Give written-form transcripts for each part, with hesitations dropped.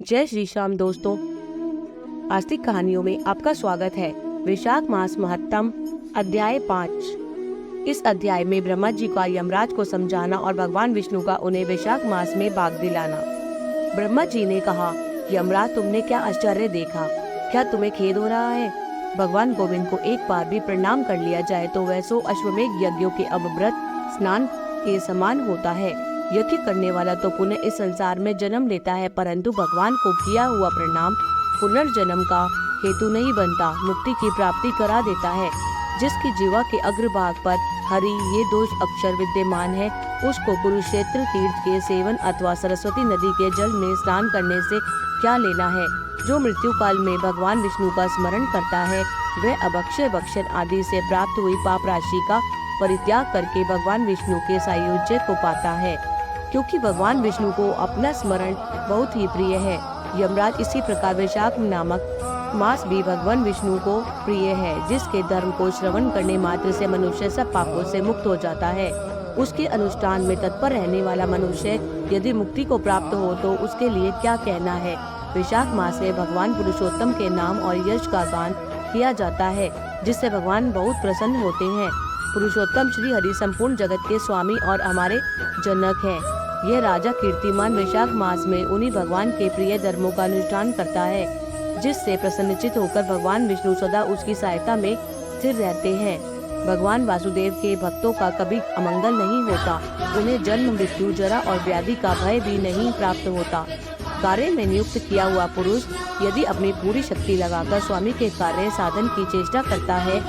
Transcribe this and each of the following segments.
जय श्री श्याम दोस्तों, आस्तिक कहानियों में आपका स्वागत है। वैशाख मास महत्तम अध्याय 5। इस अध्याय में ब्रह्मा जी का यमराज को समझाना और भगवान विष्णु का उन्हें वैशाख मास में भाग दिलाना। ब्रह्मा जी ने कहा, यमराज तुमने क्या आश्चर्य देखा? क्या तुम्हें खेद हो रहा है? भगवान गोविंद को एक बार भी प्रणाम कर लिया जाए तो वह 100 अश्वमेघ यज्ञों के अमृत स्नान के समान होता है। यज्ञ करने वाला तो पुनः इस संसार में जन्म लेता है, परंतु भगवान को किया हुआ प्रणाम पुनर्जन्म का हेतु नहीं बनता, मुक्ति की प्राप्ति करा देता है। जिसकी जीवा के अग्रभाग पर हरि ये दोष अक्षर विद्यमान है, उसको कुरुक्षेत्र तीर्थ के सेवन अथवा सरस्वती नदी के जल में स्नान करने से क्या लेना है। जो मृत्यु काल में भगवान विष्णु का स्मरण करता है, वह अभक्षय भक्षण आदि से प्राप्त हुई पाप राशि का परित्याग करके भगवान विष्णु के सायुज्य को पाता है, क्योंकि भगवान विष्णु को अपना स्मरण बहुत ही प्रिय है। यमराज इसी प्रकार वैशाख नामक मास भी भगवान विष्णु को प्रिय है, जिसके धर्म को श्रवण करने मात्र से मनुष्य सब पापों से मुक्त हो जाता है। उसके अनुष्ठान में तत्पर रहने वाला मनुष्य यदि मुक्ति को प्राप्त हो तो उसके लिए क्या कहना है। वैशाख मास में भगवान पुरुषोत्तम के नाम और यश का गान किया जाता है, जिससे भगवान बहुत प्रसन्न होते हैं। पुरुषोत्तम श्री हरि संपूर्ण जगत के स्वामी और हमारे जनक हैं। यह राजा कीर्तिमान वैशाख मास में उन्हीं भगवान के प्रिय धर्मों का अनुष्ठान करता है, जिससे प्रसन्नचित होकर भगवान विष्णु सदा उसकी सहायता में स्थिर रहते हैं। भगवान वासुदेव के भक्तों का कभी अमंगल नहीं होता, उन्हें जन्म मृत्यु जरा और व्याधि का भय भी नहीं प्राप्त होता। कार्य में नियुक्त किया हुआ पुरुष यदि अपनी पूरी शक्ति लगाकर स्वामी के कार्य साधन की चेष्टा करता है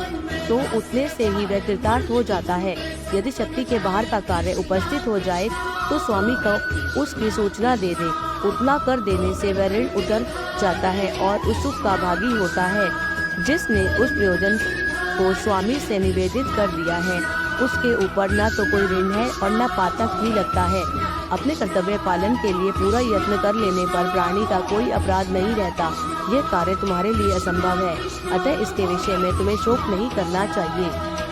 तो उतने से ही वह कृतार्थ हो जाता है। यदि शक्ति के बाहर का कार्य उपस्थित हो जाए तो स्वामी को उसकी सूचना दे दे, उतना कर देने से वह ऋण उतर जाता है और उस सुख का भागी होता है। जिसने उस प्रयोजन को स्वामी से निवेदित कर दिया है, उसके ऊपर न तो कोई ऋण है और न पातक ही लगता है। अपने कर्तव्य पालन के लिए पूरा यत्न कर लेने पर प्राणी का कोई अपराध नहीं रहता। यह कार्य तुम्हारे लिए असंभव है, अतः इसके विषय में तुम्हें शोक नहीं करना चाहिए।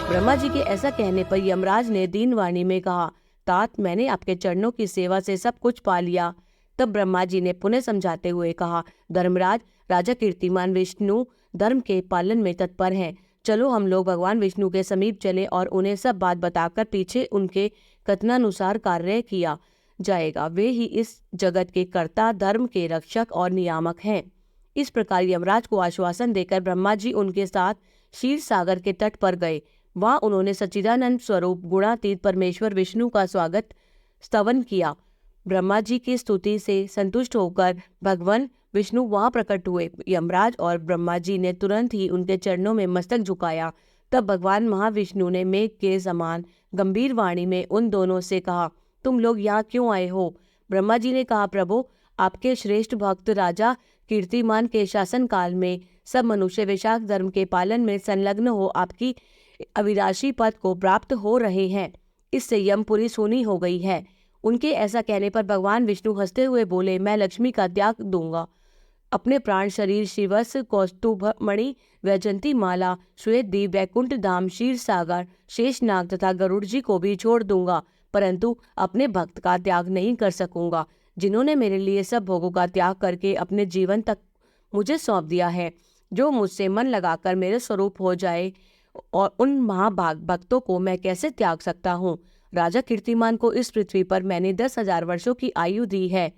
ब्रह्मा जी के ऐसा कहने पर यमराज ने दीन वाणी में कहा, तात मैंने आपके चरणों की सेवा से सब कुछ पा लिया। तब ब्रह्मा जी ने पुनः समझाते हुए कहा, धर्मराज, राजा कीर्तिमान विष्णु धर्म के पालन में तत्पर हैं। चलो हम लोग भगवान विष्णु के समीप चले और उन्हें सब बात बताकर पीछे उनके कथनानुसार कार्य किया जाएगा। वे ही इस जगत के कर्ता, धर्म के रक्षक और नियामक हैं। इस प्रकार यमराज को आश्वासन देकर ब्रह्मा जी उनके साथ क्षीर सागर के तट पर गए। वहां उन्होंने सच्चिदानंद स्वरूप गुणातीत परमेश्वर विष्णु का स्वागत स्तवन किया। ब्रह्मा जी की स्तुति से संतुष्ट होकर भगवान विष्णु वहां प्रकट हुए। यमराज और ब्रह्मा जी ने तुरंत ही उनके चरणों में मस्तक झुकाया। तब भगवान महाविष्णु ने मेघ के समान गंभीर वाणी में उन दोनों से कहा, तुम लोग यहाँ क्यों आए हो? ब्रह्मा जी ने कहा, प्रभु, आपके श्रेष्ठ भक्त राजा कीर्तिमान के शासन काल में सब मनुष्य वैशाख धर्म के पालन में संलग्न हो आपकी अविनाशी पद को प्राप्त हो रहे हैं। इससे यमपुरी सूनी हो गई है। उनके ऐसा कहने पर भगवान विष्णु हंसते हुए बोले, मैं लक्ष्मी का त्याग दूंगा। अपने प्राण शरीर शिवस, कौस्तुभ मणि, वैजंती माला, श्वेत दीप, वैकुंठ धाम, क्षीर सागर, शेषनाग तथा गरुड़ जी को भी छोड़ दूंगा, परंतु अपने भक्त का त्याग नहीं कर सकूंगा, जिन्होंने मेरे लिए सब भोगों का त्याग करके अपने जीवन तक मुझे सौंप दिया है। जो मुझसे मन लगाकर मेरे स्वरूप हो जाए, और उन महाभाग भक्तों को मैं कैसे त्याग सकता हूँ? राजा कीर्तिमान को इस पृथ्वी पर मैंने 10,000 वर्षों की आयु दी है।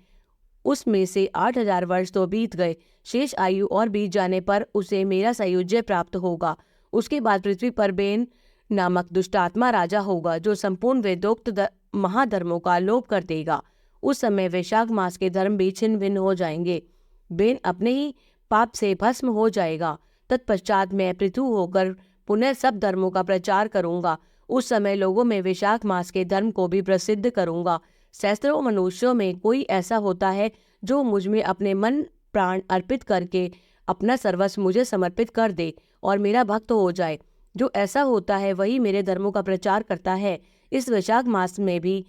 उसमें से 8,000 वर्ष तो बीत गए, शेष आयु और बीत जाने पर उसे मेरा सायुज्य प्राप्त होगा। उसके बाद पृथ्वी पर बेन नामक दुष्टात्मा राजा होगा, जो संपूर्ण वेदोक्त महाधर्मों का लोप कर देगा। उस समय वैशाख मास के धर्म भी छिन्न भिन्न हो जाएंगे। बेन अपने ही पाप से भस्म हो जाएगा। तत्पश्चात मैं पृथु होकर पुनः सब धर्मों का प्रचार करूंगा। उस समय लोगों में वैशाख मास के धर्म को भी प्रसिद्ध करूंगा। सहस्त्रों मनुष्यों में कोई ऐसा होता है जो मुझ में अपने मन प्राण अर्पित करके अपना सर्वस्व मुझे समर्पित कर दे और मेरा भक्त हो जाए। जो ऐसा होता है वही मेरे धर्मों का प्रचार करता है। इस वैशाख मास में भी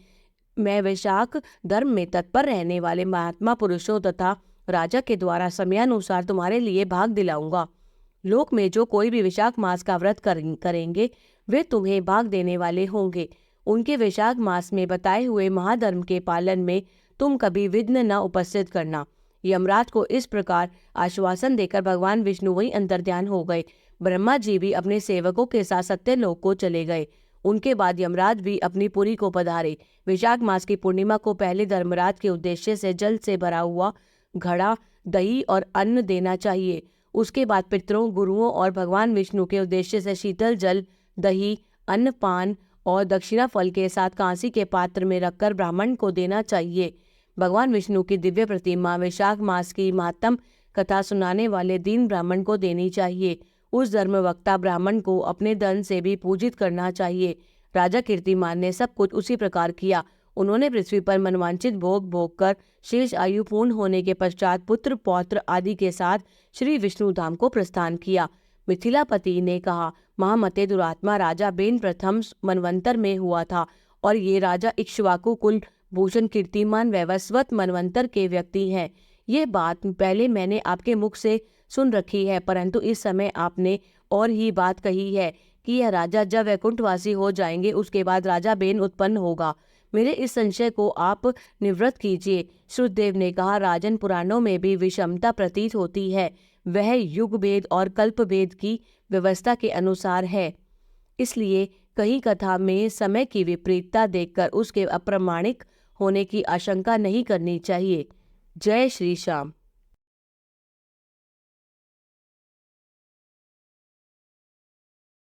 मैं वैशाख धर्म में तत्पर रहने वाले महात्मा पुरुषों तथा राजा के द्वारा समयानुसार तुम्हारे लिए भाग दिलाऊंगा। लोक में जो कोई भी वैशाख मास का व्रत करेंगे वे तुम्हें भाग देने वाले होंगे। उनके वैशाख मास में बताए हुए महाधर्म के पालन में तुम कभी विघ्न न उपस्थित करना। यमराज को इस प्रकार आश्वासन देकर भगवान विष्णु वहीं अंतर्ध्यान हो गए। ब्रह्मा जी भी अपने सेवकों के साथ सत्यलोक को चले गए। उनके बाद यमराज भी अपनी पुरी को पधारे। विशाख मास की पूर्णिमा को पहले धर्मराज के उद्देश्य से जल से भरा हुआ घड़ा, दही और अन्न देना चाहिए। उसके बाद पितरों, गुरुओं और भगवान विष्णु के उद्देश्य से शीतल जल, दही, अन्न, पान और दक्षिणा फल के साथ कांसी के पात्र में रखकर ब्राह्मण को देना चाहिए। भगवान विष्णु की दिव्य प्रतिमा विशाख मास की महात्म कथा सुनाने वाले दीन ब्राह्मण को देनी चाहिए। उस धर्मवक्ता ब्राह्मण को अपने धन से भी पूजित करना चाहिए। राजा कीर्तिमान ने सब कुछ उसी प्रकार किया। उन्होंने पृथ्वी पर मनवांचित भोग भोग कर शेष आयु पूर्ण होने के पश्चात पुत्र पौत्र आदि के साथ श्री विष्णु धाम को प्रस्थान किया। मिथिलापति ने कहा, महामते दुरात्मा राजा बेन प्रथम मनवंतर में हुआ था और ये राजा इक्ष्वाकु कुल भूषण कीर्तिमान वैवस्वत मनवंतर के व्यक्ति हैं। ये बात पहले मैंने आपके मुख से सुन रखी है, परंतु इस समय आपने और ही बात कही है कि यह राजा जब वैकुंठवासी हो जाएंगे उसके बाद राजा बेन उत्पन्न होगा। मेरे इस संशय को आप निवृत्त कीजिए। श्रुतदेव ने कहा, राजन, पुराणों में भी विषमता प्रतीत होती है। वह युग भेद और कल्प भेद की व्यवस्था के अनुसार है। इसलिए कहीं कथा में समय की विपरीतता देखकर उसके अप्रामाणिक होने की आशंका नहीं करनी चाहिए। जय श्री श्याम।